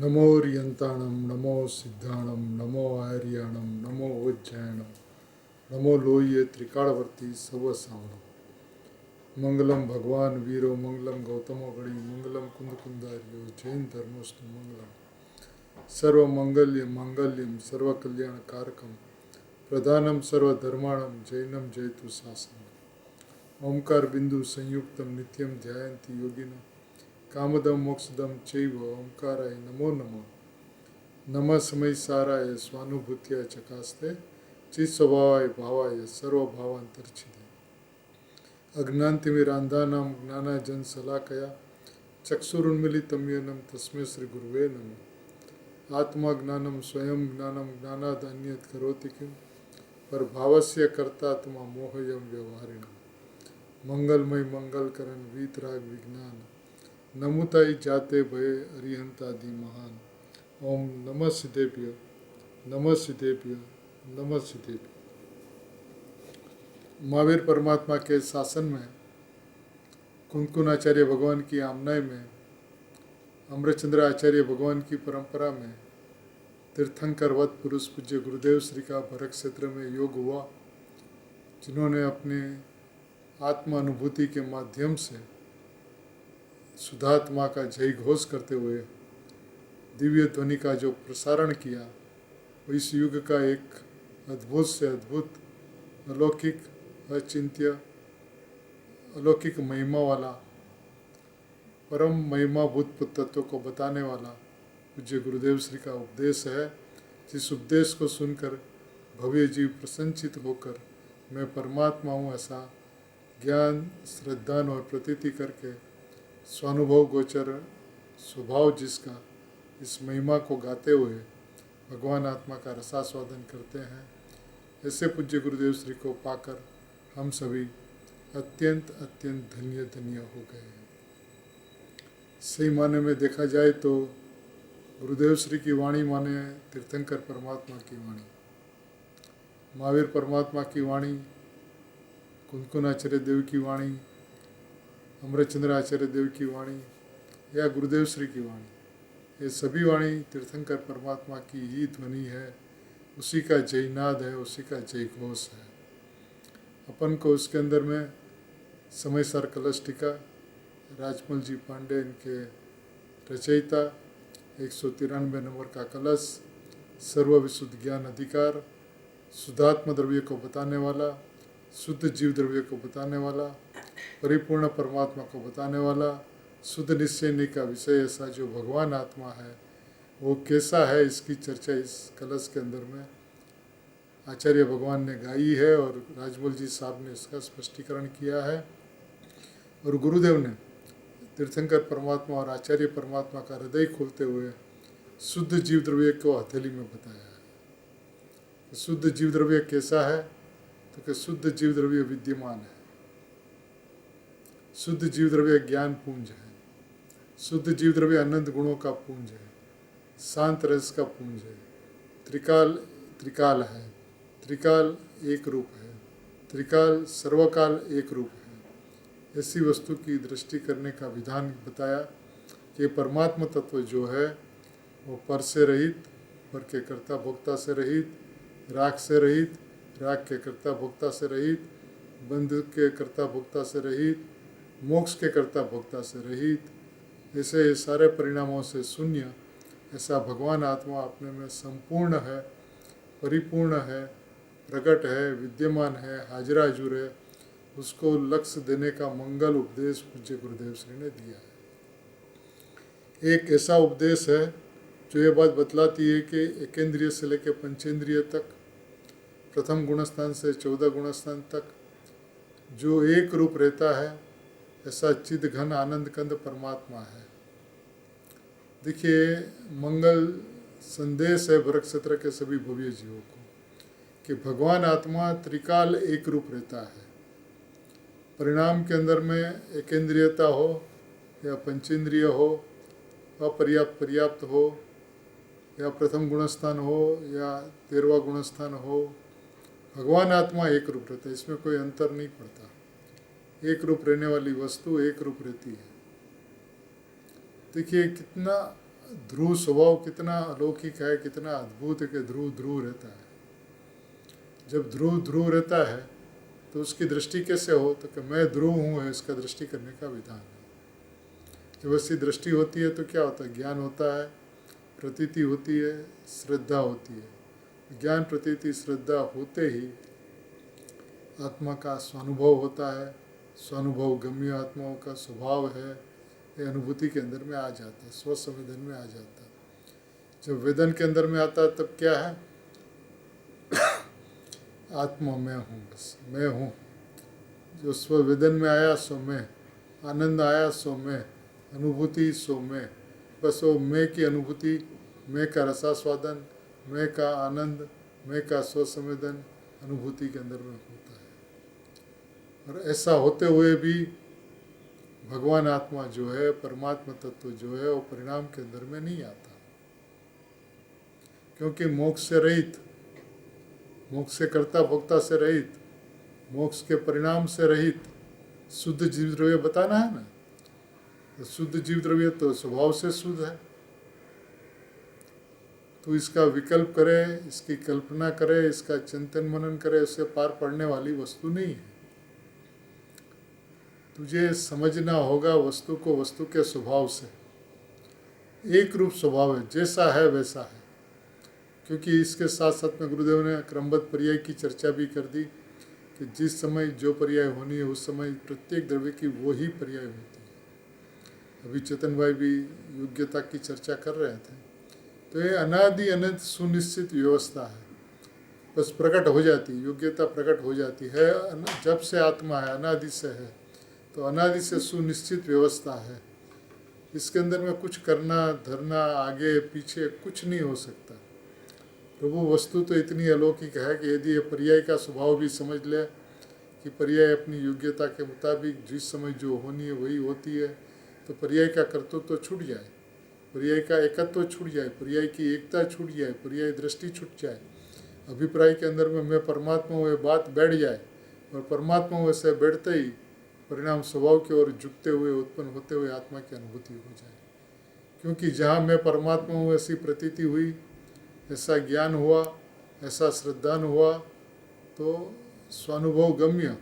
नमो रियंताणम नमो सिद्धाणम नमो आर्याणम नमो उज्जैनम नमो लोये त्रिकालवर्ती सवसावणम मंगलम भगवान वीरो मंगलम गौतमो गणी मंगलम कुंद कुंदारियो जैन धर्मोस्तु मंगलम सर्व मंगल्यम सर्व कल्याण कारकम प्रधानम सर्वधर्माणम जैनम जयतु शासनम ओंकार बिंदु संयुक्तम नित्यम ध्यायन्ति योगिना कामदम मोक्षदम चैव ओंकाराय नमो नमः नमः समय साराय स्वानुभूत्या चकास्ते चित स्वभावाय भावाय सर्वभावांतरछिदे अज्ञानतिमिरांधानां ज्ञानाजन शलाकया चक्षुरुन्मीलितं येन तस्मै श्री गुरुवे नमः आत्मा ज्ञानम स्वयं ज्ञानम ज्ञानाद अन्यत् करोति किम पर भावस्य कर्तात्मा मोहयम व्यवहारिणम मंगलमय मंगलकरण वीतराग विज्ञान नमुताई जाते भय अरिहंतादि महान ओम नमः सिद्धेभ्य नमः सिद्धेभ्य नमः सिद्धेभ्य। महावीर परमात्मा के शासन में कुंदकुन आचार्य भगवान की आमनाई में अमृतचंद्र आचार्य भगवान की परंपरा में तीर्थंकर वत पुरुष पूज्य गुरुदेव श्री का भरत क्षेत्र में योग हुआ, जिन्होंने अपने आत्मा अनुभूति के माध्यम से शुद्धात्मा का जय घोष करते हुए दिव्य ध्वनि का जो प्रसारण किया, वो इस युग का एक अद्भुत से अद्भुत अलौकिक अचिंत्य अलौकिक महिमा वाला परम महिमाभूत तत्व को बताने वाला पूज्य गुरुदेव श्री का उपदेश है। जिस उपदेश को सुनकर भव्य जीव प्रसन्नचित होकर मैं परमात्मा हूँ ऐसा ज्ञान श्रद्धान और प्रतीति करके स्वानुभव गोचर स्वभाव जिसका इस महिमा को गाते हुए भगवान आत्मा का रसास्वादन करते हैं, ऐसे पूज्य गुरुदेव श्री को पाकर हम सभी अत्यंत अत्यंत धन्य धन्य हो गए हैं। सही माने में देखा जाए तो गुरुदेव श्री की वाणी माने तीर्थंकर परमात्मा की वाणी, महावीर परमात्मा की वाणी, कुंदकुन आचार्य देव की वाणी, अमृतचंद्र आचार्य देव की वाणी या गुरुदेव श्री की वाणी, ये सभी वाणी तीर्थंकर परमात्मा की ही ध्वनि है, उसी का जयनाद है, उसी का जय घोष है। अपन को उसके अंदर में समय सार कलश टीका राजमल जी पांडे इनके रचयिता 193 नंबर का कलश, सर्व विशुद्ध ज्ञान अधिकार, शुद्धात्म द्रव्य को बताने वाला, शुद्ध जीव द्रव्य को बताने वाला, परिपूर्ण परमात्मा को बताने वाला, शुद्ध निश्चय का विषय ऐसा जो भगवान आत्मा है वो कैसा है, इसकी चर्चा इस कलश के अंदर में आचार्य भगवान ने गाई है और राजमल जी साहब ने इसका स्पष्टीकरण किया है। और गुरुदेव ने तीर्थंकर परमात्मा और आचार्य परमात्मा का हृदय खोलते हुए शुद्ध जीव द्रव्य को हथेली में बताया है। शुद्ध जीव द्रव्य कैसा है, तो कि शुद्ध जीव द्रव्य विद्यमान है, शुद्ध जीव द्रव्य ज्ञान पुंज है, शुद्ध जीव द्रव्य अनंत गुणों का पुंज है, शांत रस का पुंज है, त्रिकाल है, त्रिकाल एक रूप है, त्रिकाल सर्वकाल एक रूप है। ऐसी वस्तु की दृष्टि करने का विधान बताया कि परमात्मा तत्व जो है वो पर से रहित, पर के कर्ता भोक्ता से रहित, राग से रहित, राग के कर्ता भोक्ता से रहित, बंध के कर्ता भोक्ता से रहित, मोक्ष के कर्ता भोक्ता से रहित, ऐसे सारे परिणामों से शून्य ऐसा भगवान आत्मा अपने में संपूर्ण है, परिपूर्ण है, प्रकट है, विद्यमान है, हाजिरा हजूर है, उसको लक्ष्य देने का मंगल उपदेश पूज्य गुरुदेव श्री ने दिया है। एक ऐसा उपदेश है जो ये बात बतलाती है कि एकेंद्रिय से लेकर पंचेंद्रिय तक, प्रथम गुणस्थान से 14 गुणस्थान तक जो एक रूप रहता है, ऐसा चिद घन आनंद कंद परमात्मा है। देखिए, मंगल संदेश है भरत क्षेत्र के सभी भव्य जीवों को कि भगवान आत्मा त्रिकाल एक रूप रहता है। परिणाम के अंदर में एकेंद्रियता हो या पंचेंद्रिय हो, अपर्याप्त पर्याप्त हो, या प्रथम गुणस्थान हो या 13वां गुणस्थान हो, भगवान आत्मा एक रूप रहता है, इसमें कोई अंतर नहीं पड़ता। एक रूप रहने वाली वस्तु एक रूप रहती है। देखिए कितना ध्रुव स्वभाव कितना अलौकिक है, कितना अद्भुत है कि ध्रुव ध्रुव रहता है। जब ध्रुव ध्रुव रहता है तो उसकी दृष्टि कैसे हो, तो कि मैं ध्रुव हूँ, इसका दृष्टि करने का विधान है। जब ऐसी दृष्टि होती है तो क्या होता है, ज्ञान होता है, प्रतीति होती है, श्रद्धा होती है। ज्ञान प्रतीति श्रद्धा होते ही आत्मा का स्वानुभव होता है। स्वानुभव गम्य आत्माओं का स्वभाव है, ये अनुभूति के अंदर में आ जाता है, स्वसंवेदन में आ जाता है। जब वेदन के अंदर में आता है तब क्या है, आत्मा मैं हूँ, बस मैं हूँ। जो स्ववेदन में आया सो मैं, आनंद आया सो मैं, अनुभूति सो मैं, बस वो मैं की अनुभूति, मैं का रसास्वादन, मैं का आनंद, मैं का स्वसंवेदन अनुभूति के अंदर में होता है। और ऐसा होते हुए भी भगवान आत्मा जो है, परमात्मा तत्व जो है, वो परिणाम के अंदर में नहीं आता, क्योंकि मोक्ष से रहित, मोक्ष से कर्ता भोक्ता से रहित, मोक्ष के परिणाम से रहित शुद्ध जीव द्रव्य बताना है ना। तो शुद्ध जीव द्रव्य तो स्वभाव से शुद्ध है, तो इसका विकल्प करे, इसकी कल्पना करे, इसका चिंतन मनन करे, उससे पार पड़ने वाली वस्तु नहीं है। तुझे समझना होगा वस्तु को वस्तु के स्वभाव से। एक रूप स्वभाव है, जैसा है वैसा है। क्योंकि इसके साथ साथ में गुरुदेव ने क्रमबद्ध पर्याय की चर्चा भी कर दी कि जिस समय जो पर्याय होनी है उस समय प्रत्येक द्रव्य की वो ही पर्याय होती है। अभी चेतन भाई भी योग्यता की चर्चा कर रहे थे। तो ये अनादि अनंत सुनिश्चित व्यवस्था है, बस प्रकट हो जाती है, योग्यता प्रकट हो जाती है। जब से आत्मा है, अनादि से है, तो अनादि से सुनिश्चित व्यवस्था है। इसके अंदर में कुछ करना धरना आगे पीछे कुछ नहीं हो सकता। प्रभु वस्तु तो इतनी अलौकिक है कि यदि ये पर्याय का स्वभाव भी समझ ले कि पर्याय अपनी योग्यता के मुताबिक जिस समय जो होनी है वही होती है, तो पर्याय का कर्तव्य तो छूट जाए, पर्याय का एकत्व छूट जाए, पर्याय की एकता छूट जाए, पर्याय दृष्टि छूट जाए, अभिप्राय के अंदर में मैं परमात्मा हुए बात बैठ जाए, और परमात्मा हुए से बैठते ही परिणाम स्वभाव की ओर झुकते हुए उत्पन्न होते हुए आत्मा की अनुभूति हो जाए। क्योंकि जहाँ मैं परमात्मा हूँ ऐसी प्रतीति हुई, ऐसा ज्ञान हुआ, ऐसा श्रद्धान हुआ, तो स्वानुभव गम्य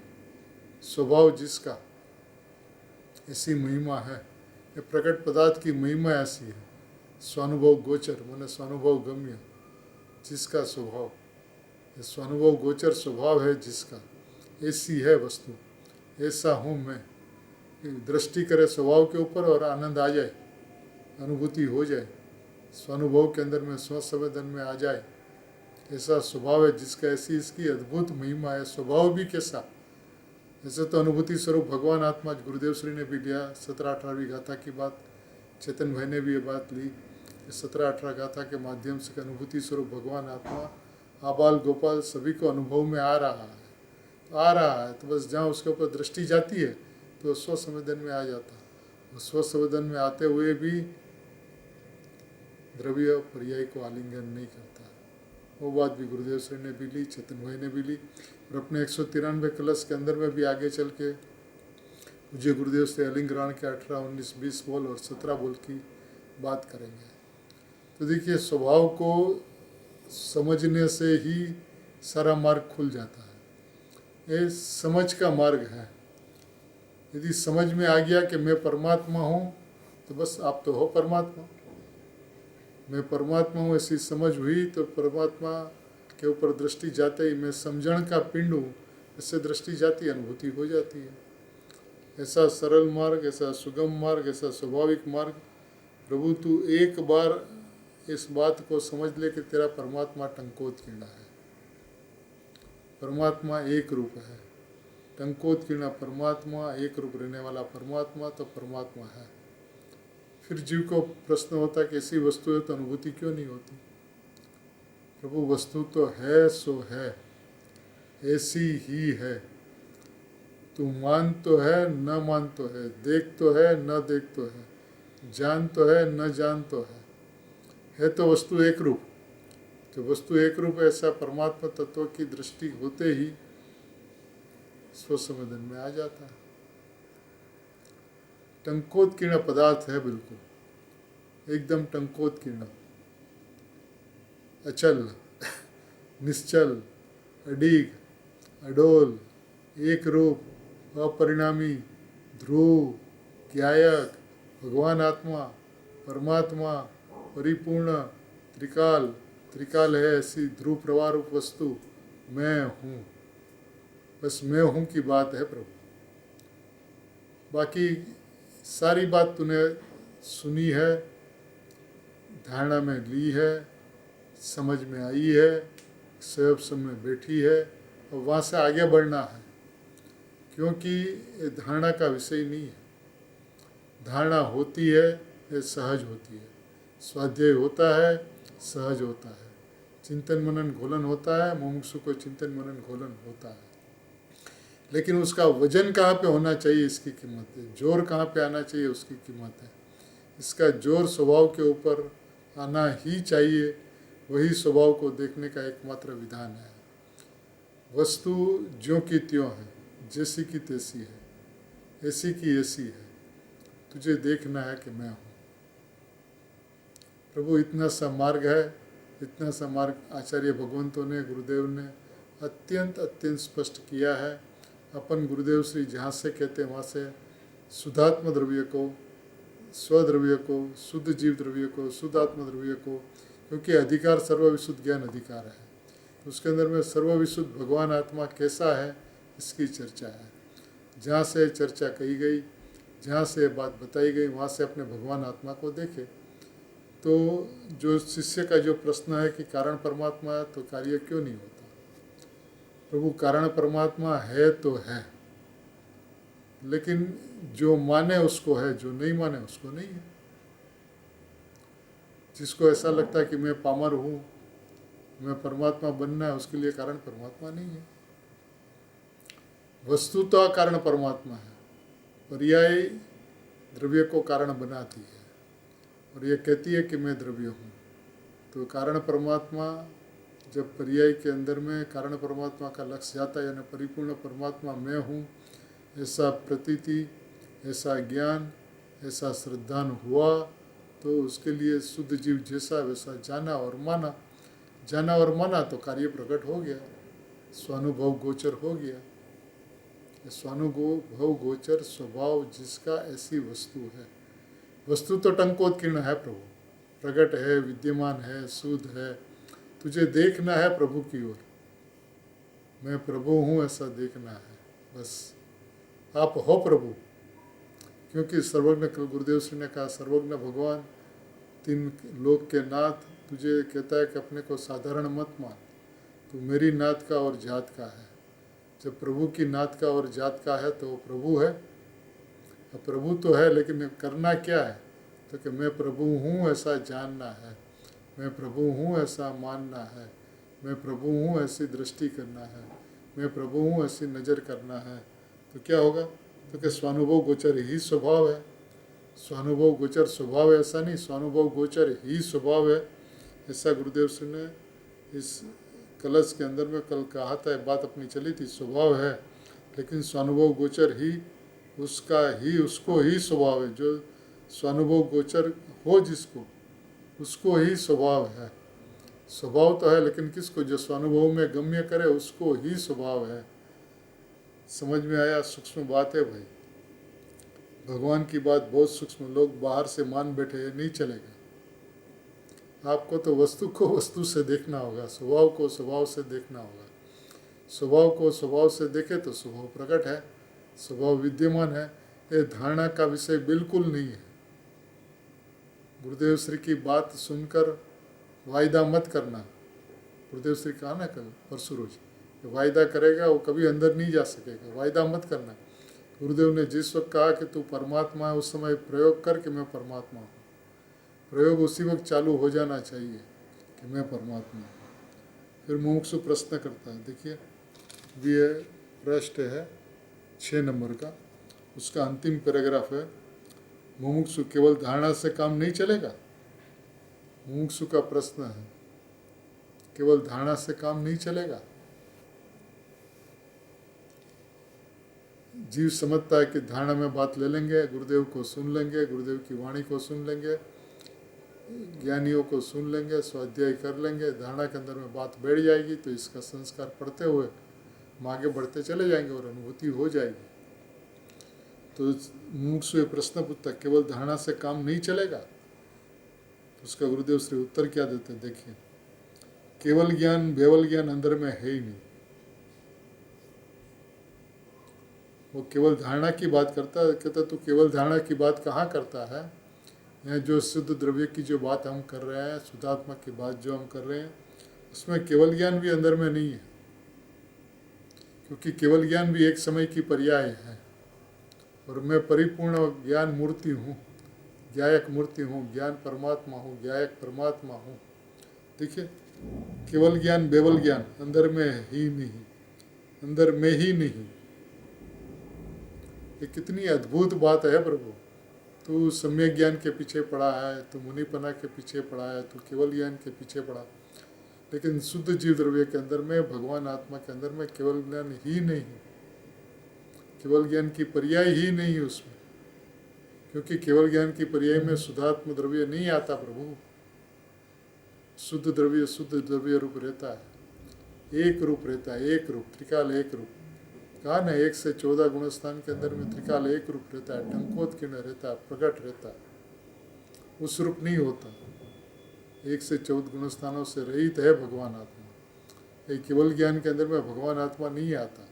स्वभाव जिसका, ऐसी महिमा है। ये प्रकट पदार्थ की महिमा ऐसी है, स्वानुभव गोचर माने स्वानुभव गम्य जिसका स्वभाव, ये स्वानुभव गोचर स्वभाव है जिसका, ऐसी है वस्तु, ऐसा हूँ मैं। दृष्टि करे स्वभाव के ऊपर और आनंद आ जाए, अनुभूति हो जाए, स्वानुभव के अंदर में स्वसंवेदन में आ जाए, ऐसा स्वभाव है जिसका, ऐसी इसकी अद्भुत महिमा है। स्वभाव भी कैसा, ऐसे तो अनुभूति स्वरूप भगवान आत्मा गुरुदेव श्री ने भी लिया। 17-18वीं गाथा की बात चेतन भाई ने भी ये बात ली, 17-18 गाथा के माध्यम से अनुभूति स्वरूप भगवान आत्मा आबाल गोपाल सभी को अनुभव में आ रहा है, तो बस जहाँ उसके ऊपर दृष्टि जाती है तो स्वसंवेदन में आ जाता है। स्वसंवेदन में आते हुए भी द्रव्य पर्याय को आलिंगन नहीं करता। वो बात भी गुरुदेव श्री ने भी ली, चेतन भाई ने भी ली, और अपने 193 कलश के अंदर में भी आगे चल के मुझे गुरुदेव से अलिंग ग्रहण के 18, 19, 20 बोल और 17 बोल की बात करेंगे। तो देखिए, स्वभाव को समझने से ही सारा मार्ग खुल जाता है। ये समझ का मार्ग है। यदि समझ में आ गया कि मैं परमात्मा हूँ, तो बस आप तो हो परमात्मा। मैं परमात्मा हूँ ऐसी समझ हुई तो परमात्मा के ऊपर दृष्टि जाते ही मैं समझण का पिंड हूँ, इससे दृष्टि जाती, अनुभूति हो जाती है। ऐसा सरल मार्ग, ऐसा सुगम मार्ग, ऐसा स्वाभाविक मार्ग। प्रभु तू एक बार इस बात को समझ ले कि तेरा परमात्मा टंकोत्कीर्ण है। परमात्मा एक रूप है, टंकोत्कीर्ण परमात्मा, एक रूप रहने वाला परमात्मा तो परमात्मा है। फिर जीव को प्रश्न होता है कि ऐसी वस्तु है तो अनुभूति क्यों नहीं होती। प्रभु वस्तु तो है सो है, ऐसी ही है। तू मान तो है न मान तो है, देख तो है न देख तो है, जान तो है न जान तो है तो वस्तु एक रूप। तो वस्तु एक रूप ऐसा परमात्मा तत्व की दृष्टि होते ही स्वसंवेदन में आ जाता है। टंकोत्कीर्ण पदार्थ है बिल्कुल, एकदम टंकोत्कीर्ण, अचल, निश्चल, अडीग, अडोल, एक रूप, अपरिणामी, ध्रुव, ज्ञायक, भगवान आत्मा, परमात्मा, परिपूर्ण, त्रिकाल, त्रिकाल है ऐसी ध्रुव प्रवाह रूप वस्तु मैं हूँ। बस मैं हूँ की बात है प्रभु। बाकी सारी बात तूने सुनी है, धारणा में ली है, समझ में आई है, स्वयं समय बैठी है, और वहाँ से आगे बढ़ना है, क्योंकि ये धारणा का विषय नहीं है। धारणा होती है, ये सहज होती है, स्वाध्याय होता है, सहज होता है, चिंतन मनन घोलन होता है, मुमुक्षु को चिंतन मनन घोलन होता है। लेकिन उसका वजन कहाँ पे होना चाहिए, इसकी कीमत है। जोर कहाँ पे आना चाहिए, उसकी कीमत है। इसका जोर स्वभाव के ऊपर आना ही चाहिए, वही स्वभाव को देखने का एकमात्र विधान है। वस्तु ज्यों की त्यों है, जैसी की तैसी है, ऐसी की ऐसी है, तुझे देखना है कि मैं हूँ। प्रभु इतना सा मार्ग है, इतना सा मार्ग आचार्य भगवंतों ने, गुरुदेव ने अत्यंत अत्यंत स्पष्ट किया है। अपन गुरुदेव श्री जहाँ से कहते हैं वहाँ से शुद्धात्म द्रव्य को, स्वद्रव्य को, शुद्ध जीव द्रव्य को, शुद्ध आत्म द्रव्य को, क्योंकि अधिकार सर्वविशुद्ध ज्ञान अधिकार है, तो उसके अंदर में सर्वविशुद्ध भगवान आत्मा कैसा है इसकी चर्चा है। जहाँ से चर्चा कही गई, जहाँ से बात बताई गई, वहाँ से अपने भगवान आत्मा को देखे। तो जो शिष्य का जो प्रश्न है कि कारण परमात्मा है तो कार्य क्यों नहीं होता, प्रभु कारण परमात्मा है तो है, लेकिन जो माने उसको है, जो नहीं माने उसको नहीं है। जिसको ऐसा लगता है कि मैं पामर हूँ, मैं परमात्मा बनना है, उसके लिए कारण परमात्मा नहीं है। वस्तु तो कारण परमात्मा है, पर्याय द्रव्य को कारण बनाती है और ये कहती है कि मैं द्रव्य हूँ। तो कारण परमात्मा जब पर्याय के अंदर में कारण परमात्मा का लक्ष्य जाता है, यानी परिपूर्ण परमात्मा मैं हूँ, ऐसा प्रतीति, ऐसा ज्ञान, ऐसा श्रद्धान हुआ, तो उसके लिए शुद्ध जीव जैसा वैसा जाना और माना। जाना और माना तो कार्य प्रकट हो गया, स्वानुभव गोचर हो गया। स्वानुभव गोचर स्वभाव जिसका ऐसी वस्तु है। वस्तु तो टंकोत्कीर्ण है प्रभु, प्रकट है, विद्यमान है, शुद्ध है, तुझे देखना है प्रभु की ओर। मैं प्रभु हूँ ऐसा देखना है, बस आप हो प्रभु। क्योंकि सर्वज्ञ गुरुदेव श्री ने कहा, सर्वज्ञ भगवान तीन लोक के नाथ तुझे कहता है कि अपने को साधारण मत मान, तू मेरी नाथ का और जात का है। जब प्रभु की नाथ का और जात का है तो वो प्रभु है। अब प्रभु तो है, लेकिन करना क्या है, तो कि मैं प्रभु हूँ ऐसा जानना है, मैं प्रभु हूँ ऐसा मानना है, मैं प्रभु हूँ ऐसी दृष्टि करना है, मैं प्रभु हूँ ऐसी नज़र करना है। तो क्या होगा, तो कि स्वानुभव गोचर ही स्वभाव है। स्वानुभव गोचर स्वभाव है ऐसा नहीं, स्वानुभव गोचर ही स्वभाव है ऐसा गुरुदेव श्री ने इस कलश के अंदर में कल कहा था। बात अपनी चली थी, स्वभाव है लेकिन स्वानुभव गोचर ही उसका ही, उसको ही स्वभाव है। जो स्वानुभव गोचर हो जिसको, उसको ही स्वभाव है। स्वभाव तो है लेकिन किसको, जो स्वानुभव में गम्य करे उसको ही स्वभाव है। समझ में आया? सूक्ष्म बात है भाई, भगवान की बात बहुत सूक्ष्म, लोग बाहर से मान बैठे, ये नहीं चलेगा। आपको तो वस्तु को वस्तु से देखना होगा, स्वभाव को स्वभाव से देखना होगा। स्वभाव को स्वभाव से देखे तो स्वभाव प्रकट है, स्वभाव विद्यमान है। ये धारणा का विषय बिल्कुल नहीं है। गुरुदेव श्री की बात सुनकर वायदा मत करना। गुरुदेव श्री कहा ना कल परसों रोज, वायदा करेगा वो कभी अंदर नहीं जा सकेगा, वायदा मत करना। गुरुदेव ने जिस वक्त कहा कि तू परमात्मा है, उस समय प्रयोग कर कि मैं परमात्मा हूँ। प्रयोग उसी वक्त चालू हो जाना चाहिए कि मैं परमात्मा हूँ। फिर मुमुक्षु प्रश्न करता है, देखिए ये पृष्ठ है 6 नंबर का, उसका अंतिम पैराग्राफ है। मुमुक्षु केवल धारणा से काम नहीं चलेगा। मुमुक्षु का प्रश्न है, केवल धारणा से काम नहीं चलेगा। जीव समझता है कि धारणा में बात ले लेंगे, गुरुदेव को सुन लेंगे, गुरुदेव की वाणी को सुन लेंगे, ज्ञानियों को सुन लेंगे, स्वाध्याय कर लेंगे, धारणा के अंदर में बात बैठ जाएगी, तो इसका संस्कार पढ़ते हुए हम आगे बढ़ते चले जाएंगे और अनुभूति हो जाएगी। तो मुमुक्षु ये प्रश्न पूछता, केवल धारणा से काम नहीं चलेगा? तो उसका गुरुदेव श्री उत्तर क्या देते हैं, देखिए, केवल ज्ञान बेवल ज्ञान अंदर में है ही नहीं। वो केवल धारणा की बात करता है, कहता तो केवल धारणा की बात कहाँ करता है? यहाँ जो शुद्ध द्रव्य की जो बात हम कर रहे हैं, शुद्धात्मा की बात जो हम कर रहे हैं, उसमें केवल ज्ञान भी अंदर में नहीं है, क्योंकि केवल ज्ञान भी एक समय की पर्याय है। और मैं परिपूर्ण ज्ञान मूर्ति हूँ, ज्ञायक मूर्ति हूँ, ज्ञान परमात्मा हूँ, ज्ञायक परमात्मा हूँ। देखिए, केवल ज्ञान बेवल ज्ञान अंदर में ही नहीं, अंदर में ही नहीं। ये कितनी अद्भुत बात है प्रभु। तू सम्यक ज्ञान के पीछे पड़ा है, तू मुनिपना के पीछे पड़ा है, तू केवल ज्ञान के पीछे पड़ा, लेकिन शुद्ध जीव द्रव्य के अंदर में, भगवान आत्मा के अंदर में केवल ज्ञान ही नहीं, केवल ज्ञान की पर्याय ही नहीं उसमें, क्योंकि केवल ज्ञान की पर्याय में शुद्धात्म द्रव्य नहीं आता प्रभु। शुद्ध द्रव्य रूप रहता है, एक रूप रहता है, एक रूप, त्रिकाल एक रूप। कहा ना, 1 से 14 गुणस्थान के अंदर में त्रिकाल एक रूप रहता है, टंकोत्कीर्ण रहता है, प्रकट रहता है, उस रूप नहीं होता। 1 से 14 गुणस्थानों से रहित है भगवान आत्मा। ये केवल ज्ञान के अंदर में भगवान आत्मा नहीं आता।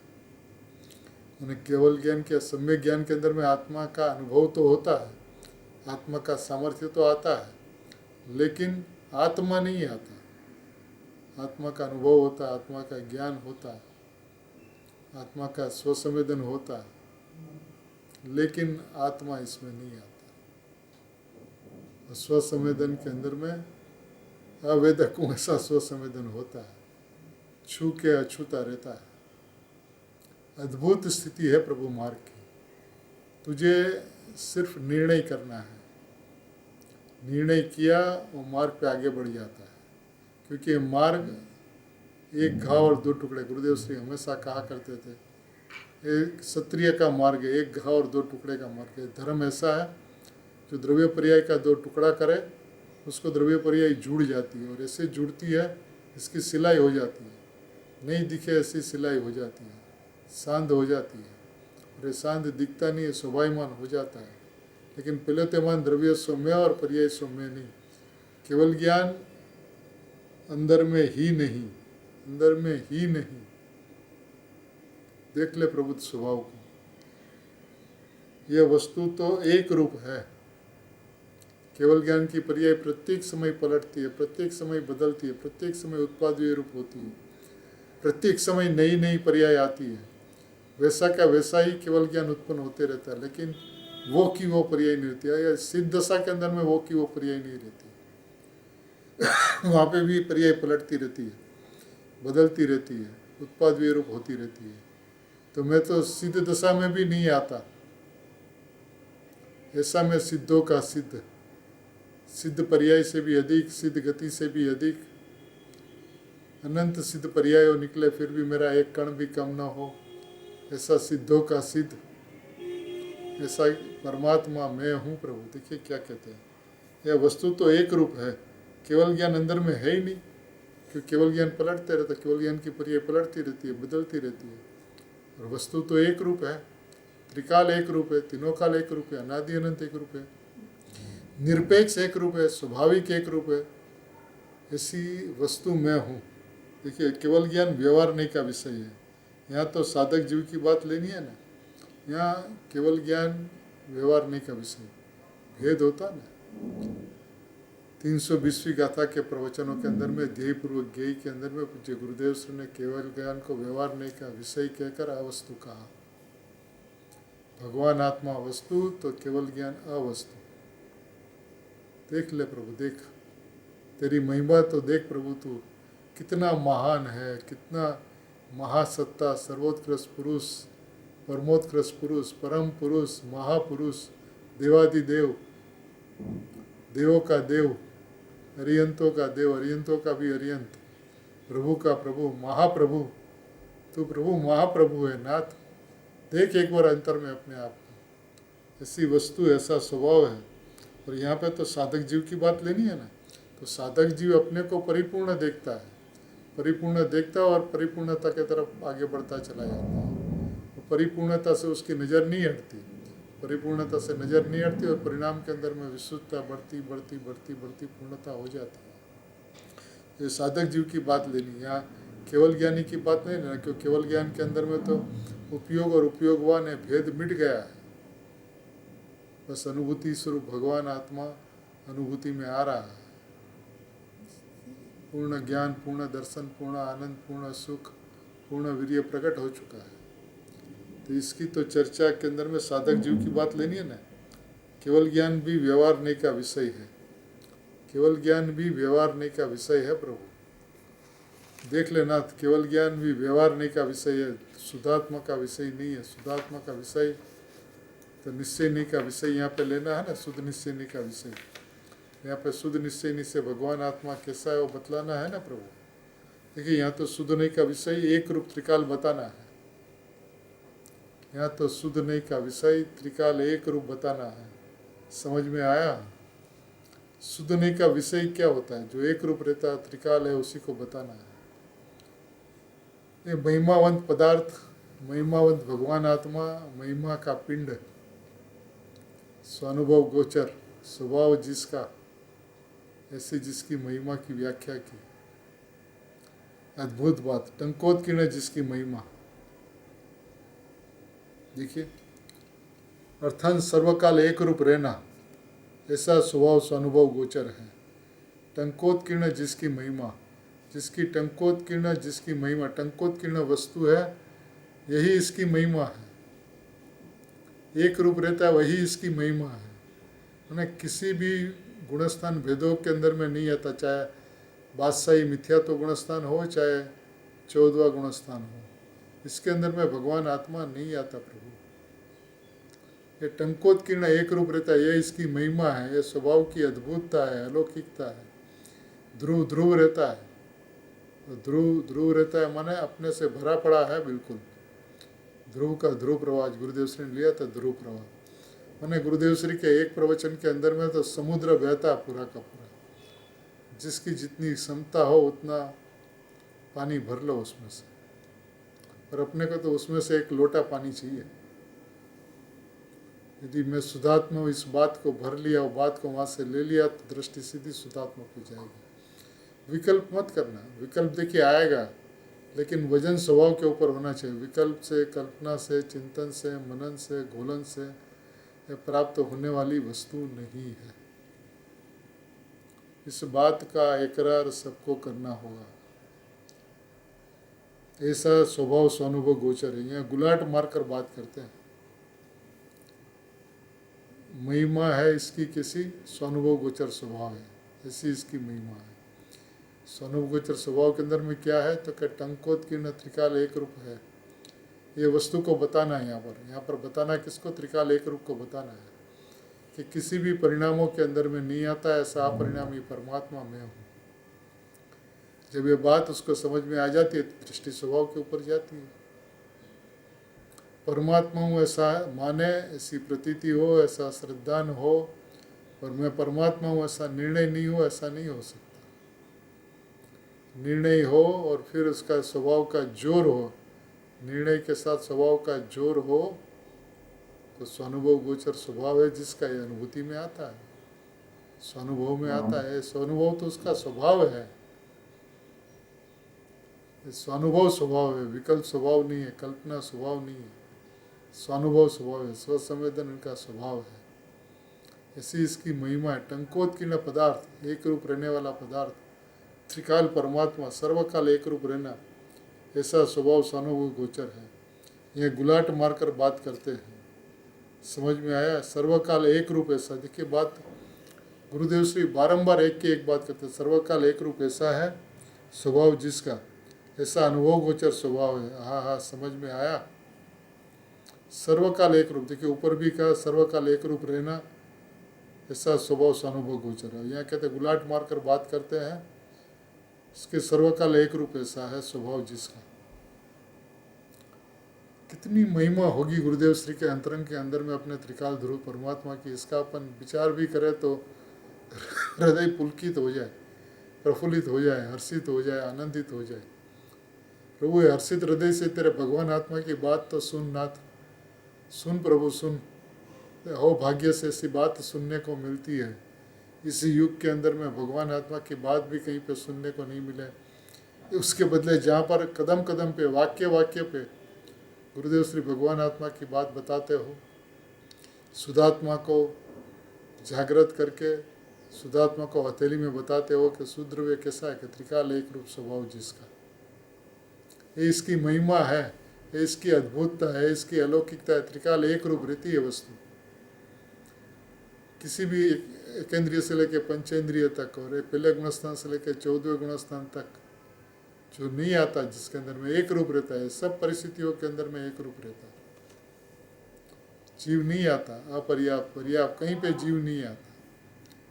केवल ज्ञान के सम्यक ज्ञान के अंदर में आत्मा का अनुभव तो होता है, आत्मा का सामर्थ्य तो आता है, लेकिन आत्मा नहीं आता। आत्मा का अनुभव होता है, आत्मा का ज्ञान होता है, आत्मा का स्वसंवेदन होता है, लेकिन आत्मा इसमें नहीं आता। स्वसंवेदन के अंदर में अवेदकों ऐसा स्वसंवेदन होता है, छू के अछूता रहता है। अद्भुत स्थिति है प्रभु मार्ग की। तुझे सिर्फ निर्णय करना है, निर्णय किया वो मार्ग पे आगे बढ़ जाता है। क्योंकि मार्ग एक घाव और 2 टुकड़े, गुरुदेव श्री हमेशा कहा करते थे, एक क्षत्रिय का मार्ग है, एक घाव और 2 टुकड़े का मार्ग है। धर्म ऐसा है जो द्रव्य पर्याय का 2 टुकड़ा करे, उसको द्रव्य पर्याय जुड़ जाती है, और ऐसे जुड़ती है इसकी सिलाई हो जाती है, नहीं दिखे ऐसी सिलाई हो जाती है, सांध हो जाती है, और ये सांध दिखता नहीं है, स्वाभाविमान हो जाता है। लेकिन प्लेत्यमान द्रव्य सौम्य और पर्याय सौम्य नहीं। केवल ज्ञान अंदर में ही नहीं, अंदर में ही नहीं। देख ले प्रभु स्वभाव को, यह वस्तु तो एक रूप है। केवल ज्ञान की पर्याय प्रत्येक समय पलटती है, प्रत्येक समय बदलती है, प्रत्येक समय उत्पादीय रूप होती है, प्रत्येक समय नई नई पर्याय आती है। वैसा का वैसा ही केवल ज्ञान उत्पन्न होते रहता है, लेकिन वो की वो पर्याय नहीं रहती है। सिद्ध दशा के अंदर में वो की वो पर्याय नहीं रहती, वहाँ पे भी पर्याय पलटती रहती है, बदलती रहती है, उत्पादीय रूप होती रहती है। तो मैं तो सिद्ध दशा में भी नहीं आता, ऐसा मैं सिद्धों का सिद्ध, सिद्ध पर्याय से भी अधिक, सिद्ध गति से भी अधिक, अनंत सिद्ध पर्याय निकले फिर भी मेरा एक कण भी कम ना हो, ऐसा सिद्धों का सिद्ध, ऐसा परमात्मा मैं हूँ प्रभु। देखिए क्या कहते हैं, यह वस्तु तो एक रूप है, केवल ज्ञान अंदर में है ही नहीं, क्योंकि केवल ज्ञान पलटते रहता, केवल ज्ञान की पर्याय पलटती रहती है, बदलती रहती है, और वस्तु तो एक रूप है, त्रिकाल एक रूप है, तीनों काल एक रूप है, अनादि अनंत एक रूप है, निरपेक्ष एक रूप है, स्वाभाविक एक रूप है। ऐसी वस्तु मैं हूँ। देखिए, केवल ज्ञान व्यवहार नहीं का विषय है। यहाँ तो साधक जीव की बात लेनी है ना, यहाँ केवल ज्ञान व्यवहार नहीं का विषय, भेद होता ना। 320वीं गाथा के प्रवचनों के अंदर में ध्येयपूर्वक ज्ञेय के अंदर में पूज्य गुरुदेव श्री ने केवल ज्ञान को व्यवहार नहीं का विषय कहकर अवस्तु कहा। भगवान आत्मा वस्तु तो केवल ज्ञान अवस्तु। देख ले प्रभु, देख तेरी महिमा तो देख प्रभु, तू कितना महान है, कितना महासत्ता, सर्वोत्कृष्ट पुरुष, परमोत्कृष्ट पुरुष, परम पुरुष, महापुरुष, देवादिदेव, देवों का देव, अरियंतों का देव, अरियंतों का भी अरियंत, प्रभु का प्रभु, महाप्रभु। तू प्रभु महाप्रभु है नाथ। देख एक बार अंतर में अपने आप को, ऐसी वस्तु, ऐसा स्वभाव है, और यहाँ पे तो साधक जीव की बात लेनी है ना, तो साधक जीव अपने को परिपूर्ण देखता है, परिपूर्ण देखता है और परिपूर्णता की तरफ आगे बढ़ता चला जाता है। परिपूर्णता से उसकी नज़र नहीं हटती, परिपूर्णता से नज़र नहीं हटती और परिणाम के अंदर में विशुद्धता बढ़ती बढ़ती बढ़ती बढ़ती पूर्णता हो जाती है। ये साधक जीव की बात लेनी, यहाँ केवल ज्ञानी की बात नहीं लेना, क्योंकि केवल ज्ञान के अंदर में तो उपयोग और उपयोगवान है, भेद मिट गया है। बस अनुभूति स्वरूप भगवान आत्मा अनुभूति में आ रहा है। पूर्ण ज्ञान, पूर्ण दर्शन, पूर्ण आनंद, पूर्ण सुख, पूर्ण वीर्य प्रकट हो चुका है। तो इसकी तो चर्चा के अंदर में साधक जीव की बात लेनी है ना। केवल ज्ञान भी व्यवहार नहीं का विषय है, केवल ज्ञान भी व्यवहार नहीं का विषय है। प्रभु देख लेना, केवल ज्ञान भी व्यवहार नहीं का विषय है, शुद्धात्मा का विषय नहीं है। शुद्धात्मा का विषय तो निश्चय नहीं का विषय यहाँ पे लेना है ना, शुद्ध निश्चय नहीं का विषय। यहाँ पे शुद्ध निश्चय नहीं से भगवान आत्मा कैसा है वो बतलाना है ना प्रभु। देखिए यहाँ तो शुद्ध नहीं का विषय एक रूप त्रिकाल बताना है, यहाँ तो शुद्ध नहीं का विषय त्रिकाल एक रूप बताना है। समझ में आया? शुद्ध नहीं का विषय क्या होता है? जो एक रूप रहता है, त्रिकाल है, उसी को बताना है। ये महिमावंत पदार्थ, महिमावंत भगवान आत्मा, महिमा का पिंड, स्वानुभव गोचर, स्वभाव जिसका, ऐसे जिसकी महिमा की व्याख्या की। अद्भुत बात, टंकोत्कीर्ण जिसकी महिमा। देखिए, अर्थात सर्वकाल एक रूप रहना, ऐसा स्वभाव स्वानुभव गोचर है। टंकोत्कीर्ण जिसकी महिमा, जिसकी टंकोत्कीर्ण जिसकी महिमा, टंकोत्कीर्ण वस्तु है, यही इसकी महिमा है। एक रूप रहता है, वही इसकी महिमा है। उन्हें किसी भी गुणस्थान भेदों के अंदर में नहीं आता, चाहे बादशाही मिथ्यात्व गुणस्थान हो, चाहे 14वां गुणस्थान हो, इसके अंदर में भगवान आत्मा नहीं आता प्रभु। ये टंकोत्कीर्ण एक रूप रहता है, ये इसकी महिमा है, ये स्वभाव की अद्भुतता है, अलौकिकता है। ध्रुव ध्रुव रहता है, ध्रुव ध्रुव रहता है माने अपने से भरा पड़ा है बिल्कुल। ध्रुव का ध्रुव प्रवाह गुरुदेव श्री ने लिया था, ध्रुव प्रवाह मैंने गुरुदेव श्री के एक प्रवचन के अंदर में तो समुद्र बहता पूरा का पूरा, जिसकी जितनी क्षमता हो उतना पानी भर लो उसमें से, पर अपने को तो उसमें से एक लोटा पानी चाहिए। यदि मैं शुद्धात्मा इस बात को भर लिया और बात को वहाँ से ले लिया तो दृष्टि सीधी शुद्धात्मा को जाएगी। विकल्प मत करना, विकल्प देखिए आएगा, लेकिन वजन स्वभाव के ऊपर होना चाहिए। विकल्प से, कल्पना से, चिंतन से, मनन से, घोलन से यह प्राप्त होने वाली वस्तु नहीं है। इस बात का इकरार सबको करना होगा। ऐसा स्वभाव स्वानुभव गोचर है। यहाँ गुलाट मारकर बात करते हैं, महिमा है इसकी किसी, स्वानुभव गोचर स्वभाव है, ऐसी इसकी महिमा है। स्वानुभव गोचर स्वभाव के अंदर में क्या है तो क्या टंकोत्कीर्ण त्रिकाल एक रूप है। ये वस्तु को बताना है यहाँ पर बताना किसको, त्रिकाल एक रूप को बताना है कि किसी भी परिणामों के अंदर में नहीं आता, ऐसा अपरिणामी परमात्मा में हूँ। जब ये बात उसको समझ में आ जाती है तो दृष्टि स्वभाव के ऊपर जाती है। परमात्मा हूँ ऐसा माने, ऐसी प्रतीति हो, ऐसा श्रद्धान हो, और मैं परमात्मा हूँ ऐसा निर्णय नहीं हो, ऐसा नहीं हो सकता। निर्णय हो और फिर उसका स्वभाव का जोर हो, निर्णय के साथ स्वभाव का जोर हो, तो स्वानुभव गोचर स्वभाव है जिसका ये अनुभूति में आता है, स्वानुभव में आता है। स्वानुभव तो उसका स्वभाव है, स्वानुभव स्वभाव है, विकल्प स्वभाव नहीं है, कल्पना स्वभाव नहीं है, स्वानुभव स्वभाव है, स्वसंवेदन इनका स्वभाव है। ऐसी इसकी महिमा है। टंकोत्कीर्ण पदार्थ, एक रूप रहने वाला पदार्थ, त्रिकाल परमात्मा, सर्वकाल एक रूप रहना, ऐसा स्वभाव स्वानुभव गोचर है। यह गुलाट मारकर बात करते हैं, समझ में आया? सर्वकाल एक रूप ऐसा, देखिए बात गुरुदेव श्री बारंबार एक की एक बात करते हैं। सर्वकाल एक रूप ऐसा है स्वभाव जिसका, ऐसा अनुभव गोचर स्वभाव है। हाँ हाँ, समझ में आया? सर्वकाल एक रूप, देखिए ऊपर भी कहा सर्वकाल एक रूप रहना, ऐसा स्वभाव स्वानुभव गोचर है। यहाँ कहते गुलाट मारकर बात करते हैं, इसके सर्वकाल एक रूप ऐसा है स्वभाव जिसका। कितनी महिमा होगी गुरुदेव श्री के अंतरंग के अंदर में अपने त्रिकाल ध्रुव परमात्मा की, इसका अपन विचार भी करें तो हृदय पुलकित हो जाए, प्रफुल्लित हो जाए, हर्षित हो जाए, आनंदित हो जाए। प्रभु हर्षित हृदय से तेरे भगवान आत्मा की बात तो सुन नाथ, सुन प्रभु सुन। हो भाग्य से ऐसी बात सुनने को मिलती है। इसी युग के अंदर में भगवान आत्मा की बात भी कहीं पे सुनने को नहीं मिले। उसके बदले जहाँ पर कदम कदम पे, वाक्य वाक्य पे गुरुदेव श्री भगवान आत्मा की बात बताते हो, शुद्धात्मा को जागृत करके शुद्धात्मा को हथेली में बताते हो कि शुद्रव्य कैसा है, कि त्रिकाल एक रूप स्वभाव जिसका। ये इसकी महिमा है, ये इसकी अद्भुतता है, इसकी अलौकिकता है। त्रिकाल एक रूप रहती है वस्तु, किसी भी एकेंद्रिय से लेकर पंचेंद्रिय तक, और पहले गुणस्थान से लेकर 14वें गुणस्थान तक जो नहीं आता, जिसके अंदर में एक रूप रहता है, सब परिस्थितियों के अंदर में एक रूप रहता है। जीव नहीं आता, अपर्याप्त पर्याप्त कहीं पे जीव नहीं आता,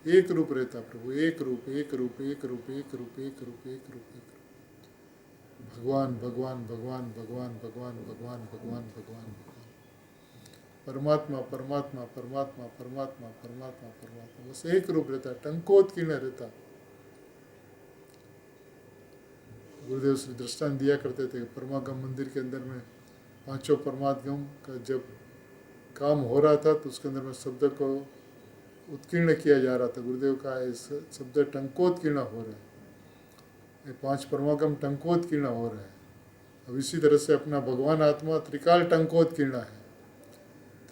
एक रूप रहता प्रभु, एक रूप एक रूप एक रूप एक रूप एक रूप एक रूप एक रूप। भगवान भगवान भगवान भगवान भगवान भगवान भगवान भगवान परमात्मा परमात्मा परमात्मा परमात्मा परमात्मा परमात्मा, बस एक रूप रहता है, टंकोत्कीर्ण रहता। गुरुदेव श्री दृष्टांत दिया करते थे, परमागम मंदिर के अंदर में पांचों परमात्म का जब काम हो रहा था तो उसके अंदर में शब्द को उत्कीर्ण किया जा रहा था। गुरुदेव का इस शब्द टंकोत्कीर्ण हो रहा है, ये 5 परमागम टंकोत्कीर्ण हो रहा है। अब इसी तरह से अपना भगवान आत्मा त्रिकाल टंकोत्कीर्ण है,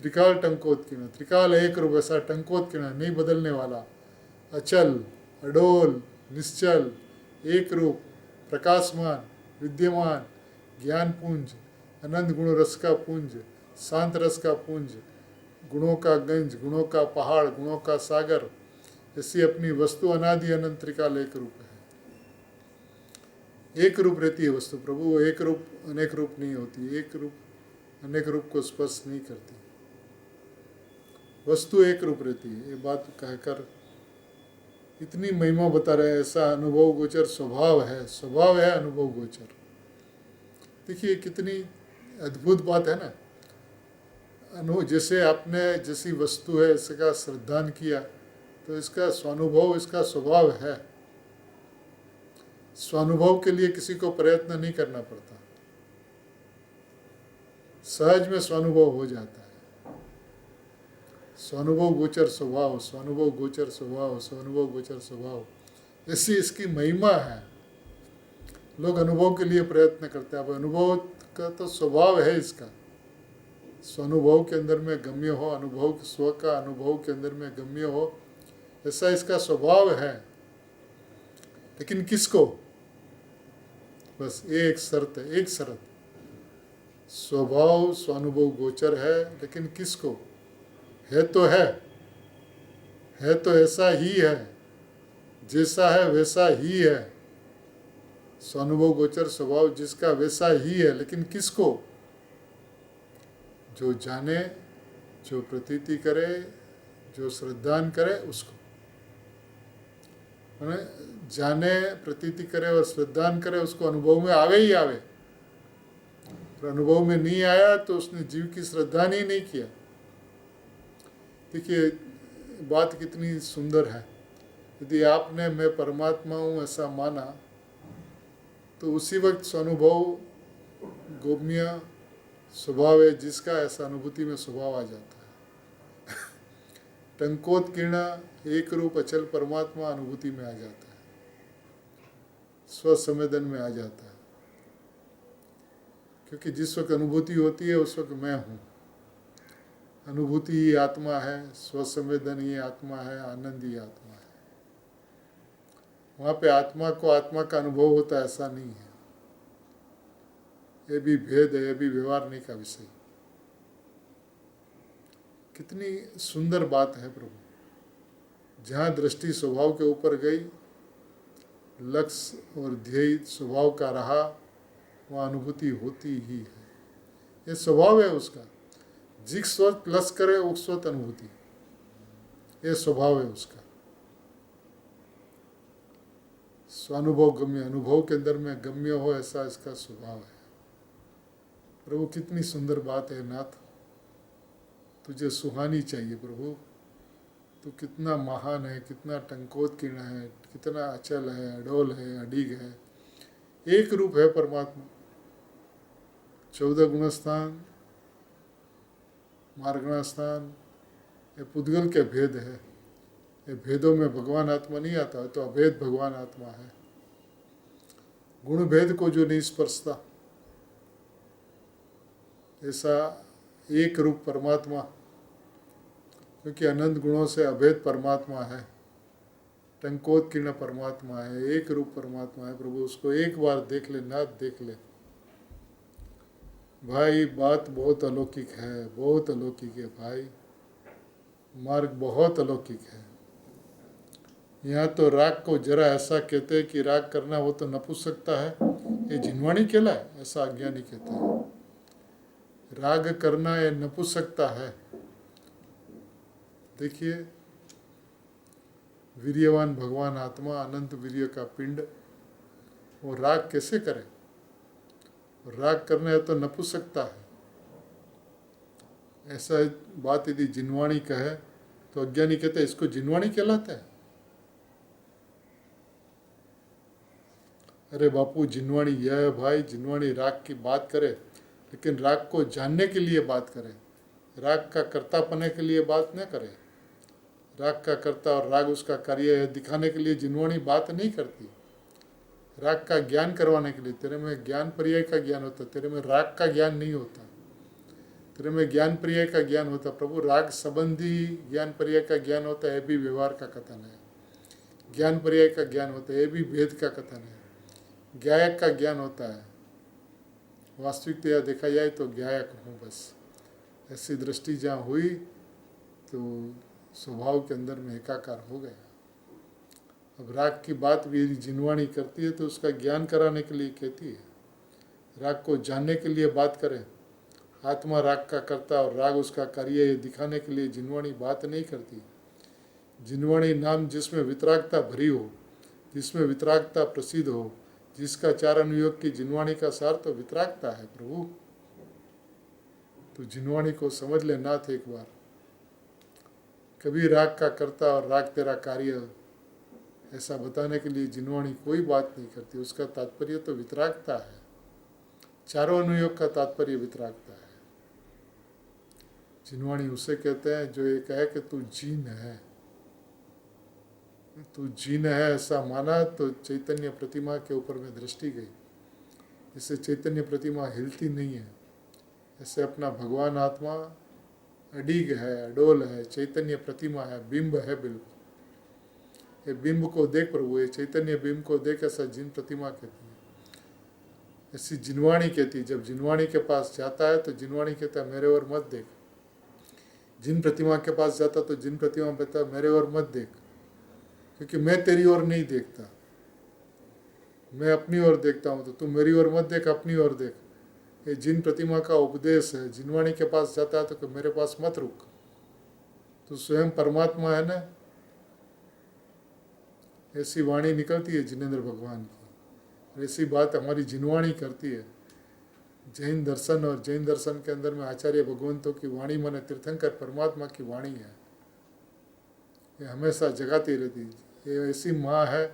त्रिकाल टंकोत्कीर्ण, त्रिकाल एक रूप, ऐसा टंकोत्कीर्ण नहीं बदलने वाला, अचल अडोल निश्चल एक रूप, प्रकाशमान विद्यमान, ज्ञान पुंज, अनंत गुण रस का पुंज, शांत रस का पुंज, गुणों का गंज, गुणों का पहाड़, गुणों का सागर, ऐसी अपनी वस्तु अनादि अनंत त्रिकाल एक रूप है। एक रूप रहती है वस्तु प्रभु, एक रूप अनेक रूप नहीं होती, एक रूप अनेक रूप को स्पर्श नहीं करती, वस्तु एक रूप रहती है। ये बात कहकर इतनी महिमा बता रहे हैं, ऐसा अनुभव गोचर स्वभाव है, स्वभाव है अनुभव गोचर। देखिए कितनी अद्भुत बात है ना। जैसे आपने जैसी वस्तु है इसका श्रद्धान किया तो इसका स्वानुभव, इसका स्वभाव है। स्वानुभव के लिए किसी को प्रयत्न नहीं करना पड़ता, सहज में स्वानुभव हो जाता है। स्वानुभव गोचर स्वभाव, स्वानुभव गोचर स्वभाव, स्वानुभव गोचर स्वभाव, ऐसी इसकी महिमा है। लोग अनुभव के लिए प्रयत्न करते हैं, अब अनुभव का तो स्वभाव है इसका, स्वानुभव के अंदर में गम्य हो, अनुभव स्व का अनुभव के अंदर में गम्य हो, ऐसा इसका स्वभाव है। लेकिन किसको? बस एक शर्त है, एक शर्त, स्वभाव स्वानुभव गोचर है, लेकिन किसको? है तो ऐसा ही है, जैसा है वैसा ही है, स्वानुभव गोचर स्वभाव जिसका वैसा ही है, लेकिन किसको? जो जाने, जो प्रतीति करे, जो श्रद्धान करे उसको। जाने, प्रतीति करे और श्रद्धान करे उसको अनुभव में आवे ही आवे। और अनुभव में नहीं आया तो उसने जीव की श्रद्धान ही नहीं किया। देखिए बात कितनी सुंदर है। यदि आपने मैं परमात्मा हूँ ऐसा माना तो उसी वक्त स्वानुभव गोम्य स्वभाव है जिसका, ऐसा अनुभूति में स्वभाव आ जाता है। टंकोत्कीर्ण एक रूप अचल परमात्मा अनुभूति में आ जाता है, स्वसंवेदन में आ जाता है। क्योंकि जिस वक्त अनुभूति होती है उस वक्त मैं हूँ। अनुभूति ही आत्मा है, स्वसंवेदन ही आत्मा है, आनंद ही आत्मा है। वहाँ पे आत्मा को आत्मा का अनुभव होता है ऐसा नहीं है। ये भी भेद है, ये भी व्यवहार नहीं का विषय। कितनी सुंदर बात है प्रभु। जहाँ दृष्टि स्वभाव के ऊपर गई, लक्ष्य और ध्येय स्वभाव का रहा, वहाँ अनुभूति होती ही है। ये स्वभाव है उसका। जिस वक्त प्लस करे उस वक्त अनुभूति, ये स्वभाव है उसका। स्वानुभव गम्य, अनुभव के अंदर में गम्य हो ऐसा इसका स्वभाव है। प्रभु कितनी सुंदर बात है नाथ, तुझे सुहानी चाहिए प्रभु। तू कितना महान है, कितना टंकोत्कीर्ण है, कितना अचल है, अडोल है, अडिग है, एक रूप है परमात्मा। 14 गुणस्थान, मार्गणास्थान, ये पुद्गल के भेद है। ये भेदों में भगवान आत्मा नहीं आता, तो अभेद भगवान आत्मा है। गुण भेद को जो नहीं स्पर्शता, ऐसा एक रूप परमात्मा, क्योंकि अनंत गुणों से अभेद परमात्मा है, टंकोत्कीर्ण परमात्मा है, एक रूप परमात्मा है। प्रभु उसको एक बार देख ले, नाथ देख ले भाई। बात बहुत अलौकिक है, बहुत अलौकिक है भाई, मार्ग बहुत अलौकिक है। यहाँ तो राग को जरा ऐसा कहते हैं कि राग करना वो तो नपुंसकता है, ये जिनवाणी कहलाए, ऐसा अज्ञानी कहते हैं। राग करना ये नपुंसकता है। देखिए, वीर्यवान भगवान आत्मा, अनंत वीर्य का पिंड, वो राग कैसे करे? राग करना है तो नपुंसकता है। ऐसा बात यदि जिनवाणी कहे तो अज्ञानी कहते हैं इसको जिनवाणी कहलाता है। अरे बापू, जिनवाणी यह है भाई, जिनवाणी राग की बात करे, लेकिन राग को जानने के लिए बात करे, राग का कर्ता पने के लिए बात न करे। राग का कर्ता और राग उसका कार्य है दिखाने के लिए जिनवाणी बात नहीं करती। राग का ज्ञान करवाने के लिए, तेरे में ज्ञान पर्याय का ज्ञान होता, तेरे में राग का ज्ञान नहीं होता, तेरे में ज्ञान पर्याय का ज्ञान होता। प्रभु, राग संबंधी ज्ञान पर्याय का ज्ञान होता है, भी व्यवहार का कथन है। ज्ञान पर्याय का ज्ञान होता है, ये भी भेद का कथन है। ज्ञायक का ज्ञान होता है। वास्तविकता देखा जाए तो ज्ञायक हूँ बस। ऐसी दृष्टि जहाँ हुई तो स्वभाव के अंदर में एकाकार हो गया। अब राग की बात भी यदि जिनवाणी करती है तो उसका ज्ञान कराने के लिए कहती है। राग को जानने के लिए बात करें, आत्मा राग का करता और राग उसका कार्य है दिखाने के लिए जिनवाणी बात नहीं करती। जिनवाणी नाम जिसमें वितरागता भरी हो, जिसमें वितरागता प्रसिद्ध हो, जिसका चार अनुयोग की जिनवाणी का सार तो वितरागता है प्रभु। तो जिनवाणी को समझ ले नाथ एक बार। कभी राग का करता और राग तेरा कार्य ऐसा बताने के लिए जिनवाणी कोई बात नहीं करती। उसका तात्पर्य तो वितरागता है। चारों अनुयोग का तात्पर्य वितरागता है। जिनवाणी उसे कहते हैं जो ये कहे कि तू जीन है, तू जीन है, ऐसा माना तो चैतन्य प्रतिमा के ऊपर में दृष्टि गई। इससे चैतन्य प्रतिमा हिलती नहीं है, ऐसे अपना भगवान आत्मा अडीग है, अडोल है, चैतन्य प्रतिमा है, बिंब है बिल्कुल। ये बिंब को देख प्रभु, ये चैतन्य बिंब को देख, ऐसा जिन प्रतिमा कहती है। ऐसी जिनवाणी कहती है। जब जिनवाणी के पास जाता है तो जिनवाणी कहता है मेरे ओर मत देख। जिन प्रतिमा के पास जाता तो जिन प्रतिमा कहता मेरे ओर मत देख, क्योंकि मैं तेरी ओर नहीं देखता, मैं अपनी ओर देखता हूँ, तो तू मेरी ओर मत देख, अपनी ओर देख। ये जिन प्रतिमा का उपदेश है। जिनवाणी के पास जाता है तो मेरे पास मत रुक, तू स्वयं परमात्मा है ना। ऐसी वाणी निकलती है जिनेंद्र भगवान की। ऐसी बात हमारी जिनवाणी करती है। जैन दर्शन और जैन दर्शन के अंदर में आचार्य भगवंतों की वाणी माने तीर्थंकर परमात्मा की वाणी है। ये हमेशा जगाती रहती है। ये ऐसी माँ है,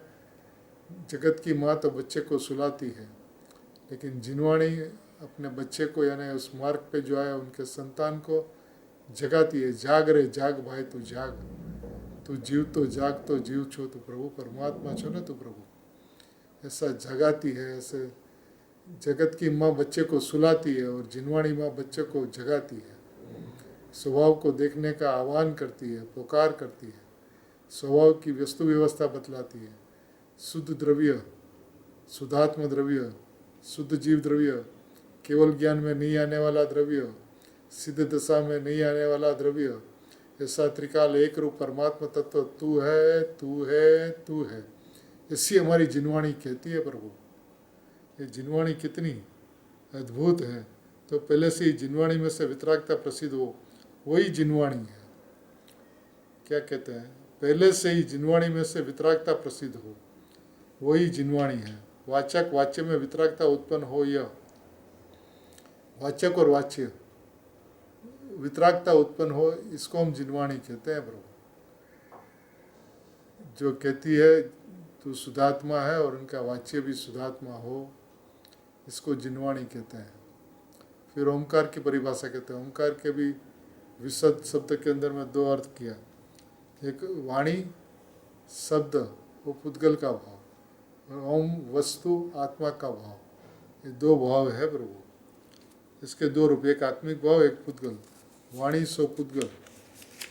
जगत की माँ तो बच्चे को सुलाती है, लेकिन जिनवाणी अपने बच्चे को यानी उस मार्ग पे जो आया उनके संतान को जगाती है। जाग रे जाग भाई, तू जाग, तू जीव तो जाग, तो जीव छो, तो प्रभु परमात्मा छो ना तू प्रभु। ऐसा जगाती है। ऐसे जगत की माँ बच्चे को सुलाती है और जिनवाणी माँ बच्चे को जगाती है। स्वभाव को देखने का आह्वान करती है, पुकार करती है, स्वभाव की वस्तु व्यवस्था बतलाती है। शुद्ध द्रव्य, शुद्धात्म द्रव्य, शुद्ध जीव द्रव्य, केवल ज्ञान में नहीं आने वाला द्रव्य, सिद्ध दशा में नहीं आने वाला द्रव्य, ऐसा त्रिकाल एक रूप परमात्मा तत्व तू है, तू है, तू है। ऐसी हमारी जिनवाणी कहती है प्रभु। ये जिनवाणी कितनी अद्भुत है। तो पहले से ही जिनवाणी में से वितरागता प्रसिद्ध हो, वही जिनवाणी है। क्या कहते हैं? पहले से ही जिनवाणी में से वितरागता प्रसिद्ध हो, वही जिनवाणी है। वाचक वाच्य में वितरागता उत्पन्न हो, यह वाचक और वाच्य वितरागता उत्पन्न हो, इसको हम जिनवाणी कहते हैं प्रभु। जो कहती है तू शुद्धात्मा है और उनका वाच्य भी शुद्धात्मा हो, इसको जिनवाणी कहते हैं। फिर ओमकार की परिभाषा कहते हैं। ओमकार के भी विशद शब्द के अंदर में दो अर्थ किया, एक वाणी शब्द वो पुद्गल का भाव, और ओम वस्तु आत्मा का भाव, ये दो भाव है प्रभु। इसके दो रूप, एक आत्मिक भाव एक पुद्गल। वाणी सो पुद्गल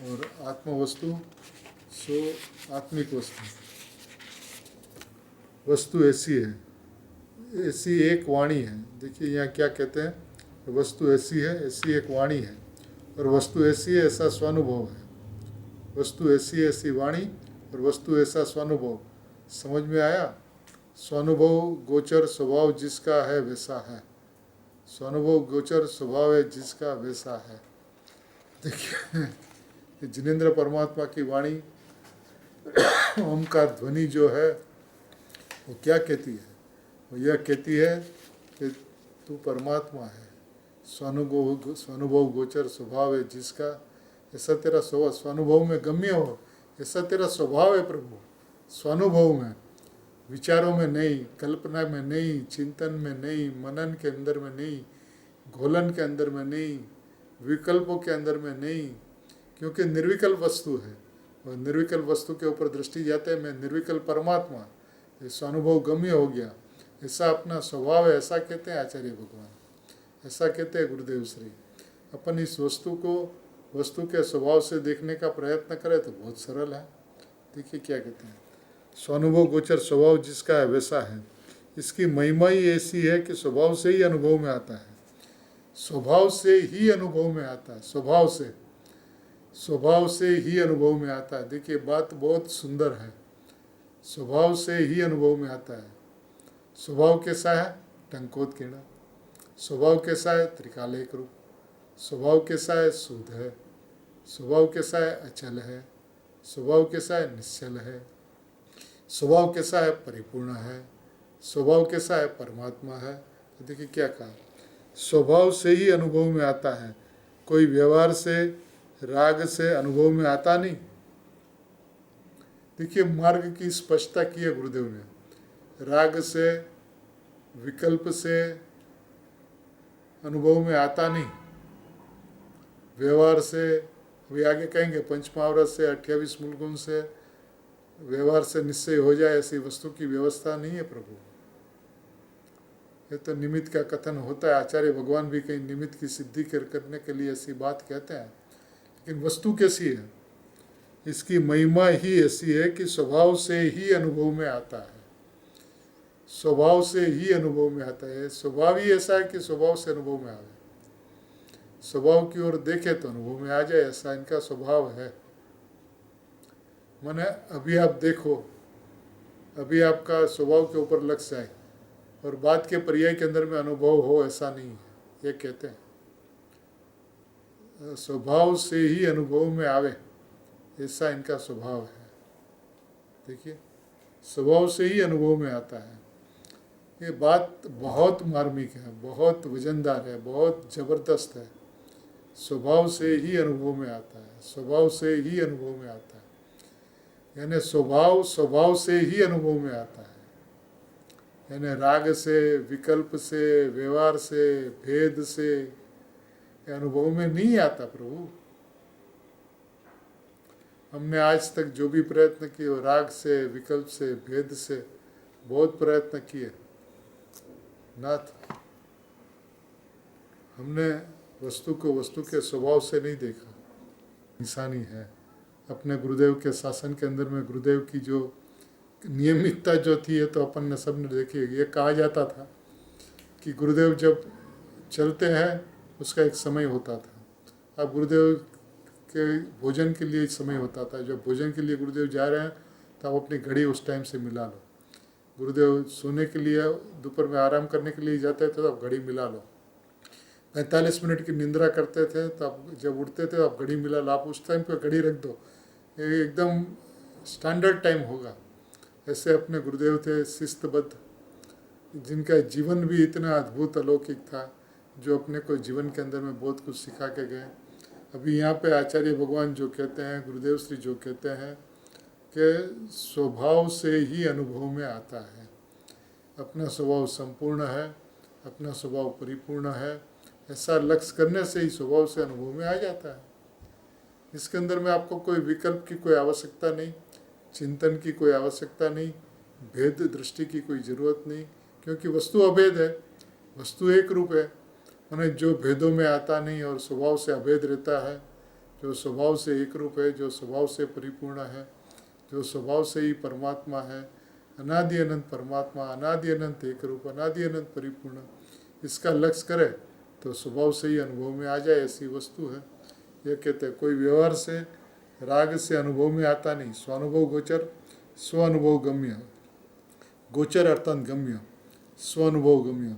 और आत्म वस्तु सो आत्मिक वस्तु। वस्तु ऐसी है, ऐसी एक वाणी है। देखिए यहाँ क्या कहते हैं, वस्तु ऐसी है, ऐसी एक वाणी है, और वस्तु ऐसी है ऐसा स्वानुभव है। वस्तु ऐसी है ऐसी वाणी और वस्तु ऐसा स्वानुभव। समझ में आया? स्वानुभव गोचर स्वभाव जिसका है वैसा है। स्वानुभव गोचर स्वभाव है जिसका वैसा है। देखिए जिनेंद्र परमात्मा की वाणी ओम का ध्वनि जो है वो क्या कहती है? वो यह कहती है कि तू परमात्मा है, स्वानुभव गोचर स्वभाव है जिसका, ऐसा तेरा स्वभाव, स्वानुभव में गम्य हो, ऐसा तेरा स्वभाव है प्रभु। स्वानुभव में, विचारों में नहीं, कल्पना में नहीं, चिंतन में नहीं, मनन के अंदर में नहीं, घोलन के अंदर में नहीं, विकल्पों के अंदर में नहीं, क्योंकि निर्विकल्प वस्तु है। और निर्विकल्प वस्तु के ऊपर दृष्टि जाते हैं, मैं निर्विकल्प परमात्मा, ये स्वानुभव गम्य हो गया, ऐसा अपना स्वभाव है, ऐसा कहते हैं आचार्य भगवान, ऐसा कहते हैं गुरुदेव श्री। अपन इस वस्तु को वस्तु के स्वभाव से देखने का प्रयत्न करें तो बहुत सरल है। देखिए क्या कहते हैं, स्वानुभव गोचर स्वभाव जिसका है वैसा है। इसकी महिमा ही ऐसी है कि स्वभाव से ही अनुभव में आता है, स्वभाव से ही अनुभव में आता है, स्वभाव से ही अनुभव में आता है। देखिए बात बहुत सुंदर है, स्वभाव से ही अनुभव में आता है। स्वभाव कैसा है? टंकोत्कीर्ण। स्वभाव कैसा है? त्रिकालिक रूप। स्वभाव कैसा है? शुद्ध है। स्वभाव कैसा है? अचल है। स्वभाव कैसा है? निश्चल है। स्वभाव कैसा है? परिपूर्ण है। स्वभाव कैसा है? परमात्मा है। तो देखिए क्या कहा, स्वभाव से ही अनुभव में आता है, कोई व्यवहार से राग से अनुभव में आता नहीं। देखिए मार्ग की स्पष्टता की है गुरुदेव ने, राग से विकल्प से अनुभव में आता नहीं, व्यवहार से, अभी आगे कहेंगे पंचमहावरत से 28 मूलगुण से व्यवहार से निश्चय हो जाए, ऐसी वस्तु की व्यवस्था नहीं है प्रभु। ये तो निमित्त का कथन होता है, आचार्य भगवान भी कहीं निमित्त की सिद्धि करने के लिए ऐसी बात कहते हैं, लेकिन वस्तु कैसी है? इसकी महिमा ही ऐसी है कि स्वभाव से ही अनुभव में आता है, स्वभाव से ही अनुभव में आता है। स्वभाव ही ऐसा है कि स्वभाव से अनुभव में आवे, स्वभाव की ओर देखे तो अनुभव में आ जाए, ऐसा इनका स्वभाव है। माने अभी आप देखो, अभी आपका स्वभाव के ऊपर लग जाए और बात के पर्याय के अंदर में अनुभव हो, ऐसा नहीं है। ये कहते हैं स्वभाव से ही अनुभव में आवे, ऐसा इनका स्वभाव है। देखिए स्वभाव से ही अनुभव में आता है। ये बात बहुत मार्मिक है, बहुत वजनदार है, बहुत ज़बरदस्त है। स्वभाव से ही अनुभव में आता है, स्वभाव से ही अनुभव में आता है, यानी स्वभाव से ही अनुभव में आता है। यानी राग से, विकल्प से, व्यवहार से, भेद से अनुभव में नहीं आता प्रभु। हमने आज तक जो भी प्रयत्न किए वो राग से, विकल्प से, भेद से बहुत प्रयत्न किए नाथ। हमने वस्तु को वस्तु के स्वभाव से नहीं देखा। निशानी है अपने गुरुदेव के शासन के अंदर में, गुरुदेव की जो नियमितता जो थी, तो अपन ने सब ने देखी। ये कहा जाता था कि गुरुदेव जब चलते हैं उसका एक समय होता था। अब गुरुदेव के भोजन के लिए समय होता था, जब भोजन के लिए गुरुदेव जा रहे हैं तो आप अपनी घड़ी उस टाइम से मिला लो। गुरुदेव सोने के लिए, दोपहर में आराम करने के लिए जाते थे तो आप घड़ी मिला लो। 45 मिनट की निंद्रा करते थे तो आप जब उठते थे आप घड़ी मिला लो, आप उस टाइम पे घड़ी रख दो, ये एकदम स्टैंडर्ड टाइम होगा। ऐसे अपने गुरुदेव थे शिस्तबद्ध, जिनका जीवन भी इतना अद्भुत अलौकिक था, जो अपने को जीवन के अंदर में बहुत कुछ सिखा के गए। अभी यहाँ पे आचार्य भगवान जो कहते हैं, गुरुदेव श्री जो कहते हैं कि स्वभाव से ही अनुभव में आता है। अपना स्वभाव संपूर्ण है, अपना स्वभाव परिपूर्ण है, ऐसा लक्ष्य करने से ही स्वभाव से अनुभव में आ जाता है। इसके अंदर में आपको कोई विकल्प की कोई आवश्यकता नहीं, चिंतन की कोई आवश्यकता नहीं, भेद दृष्टि की कोई ज़रूरत नहीं, क्योंकि वस्तु अभेद है, वस्तु एक रूप है। माने जो भेदों में आता नहीं और स्वभाव से अभेद रहता है, जो स्वभाव से एक रूप है, जो स्वभाव से परिपूर्ण है, जो स्वभाव से ही परमात्मा है, अनादि अनंत परमात्मा, अनादि अनंत एक रूप, अनादि अनंत परिपूर्ण, इसका लक्ष्य करे तो स्वभाव से ही अनुभव में आ जाए, ऐसी वस्तु है। ये कहते हैं कोई व्यवहार से राग से अनुभव में आता नहीं। स्वानुभव गोचर, स्वानुभव गम्य, गोचर अर्थात गम्य, स्वानुभव गम्य,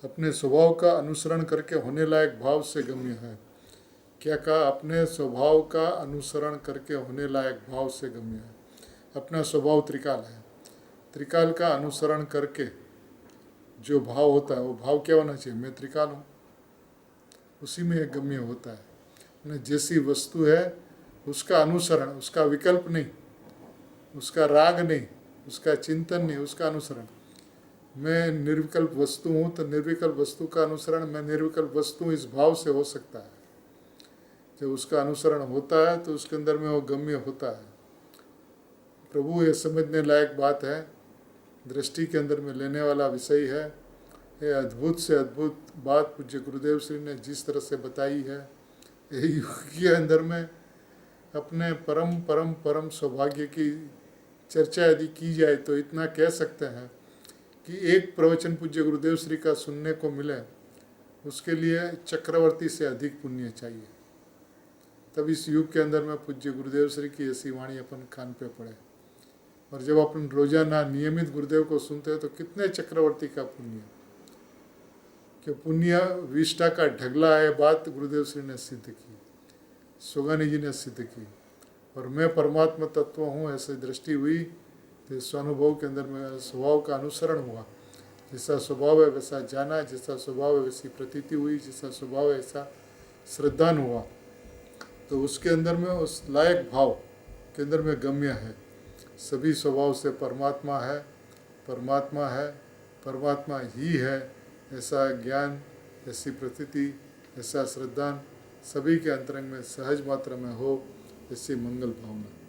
अपने स्वभाव का अनुसरण करके होने लायक भाव से गम्य है। क्या कहा? अपने स्वभाव का अनुसरण करके होने लायक भाव से गम्य है। अपना स्वभाव त्रिकाल है, त्रिकाल का अनुसरण करके जो भाव होता है वो भाव क्या होना चाहिए? मैं त्रिकाल हूँ, उसी में एक गम्य होता है। जैसी वस्तु है उसका अनुसरण, उसका विकल्प नहीं, उसका राग नहीं, उसका चिंतन नहीं, उसका अनुसरण। मैं निर्विकल्प वस्तु हूँ तो निर्विकल्प वस्तु का अनुसरण मैं निर्विकल्प वस्तु इस भाव से हो सकता है। जब उसका अनुसरण होता है तो उसके अंदर में वो गम्य होता है। प्रभु ये समझने लायक बात है, दृष्टि के अंदर में लेने वाला विषय है। ये अद्भुत से अद्भुत बात पूज्य गुरुदेव श्री ने जिस तरह से बताई है, यही युग के अंदर में अपने परम परम परम सौभाग्य की चर्चा यदि की जाए तो इतना कह सकते हैं कि एक प्रवचन पूज्य गुरुदेव श्री का सुनने को मिले, उसके लिए चक्रवर्ती से अधिक पुण्य चाहिए। तब इस युग के अंदर में पूज्य गुरुदेव श्री की ऐसी वाणी अपन कान पे पड़े। और जब अपन रोजाना नियमित गुरुदेव को सुनते हैं तो कितने चक्रवर्ती का पुण्य, कि पुण्य विष्ठा का ढगला है, बात गुरुदेव श्री ने सिद्ध की, सुगानी जी ने सिद्ध की। और मैं परमात्मा तत्व हूँ ऐसी दृष्टि हुई तो स्वानुभव के अंदर में स्वभाव का अनुसरण हुआ। जैसा स्वभाव है वैसा जाना, जैसा स्वभाव है वैसी प्रतीति हुई, जैसा स्वभाव है ऐसा श्रद्धान हुआ। तो उसके अंदर में उस लायक भाव के अंदर में गम्य है। सभी स्वभाव से परमात्मा है, परमात्मा है, परमात्मा ही है, ऐसा ज्ञान, ऐसी प्रतीति, ऐसा श्रद्धान सभी के अंतरंग में सहज मात्रा में हो, ऐसी मंगल भावना।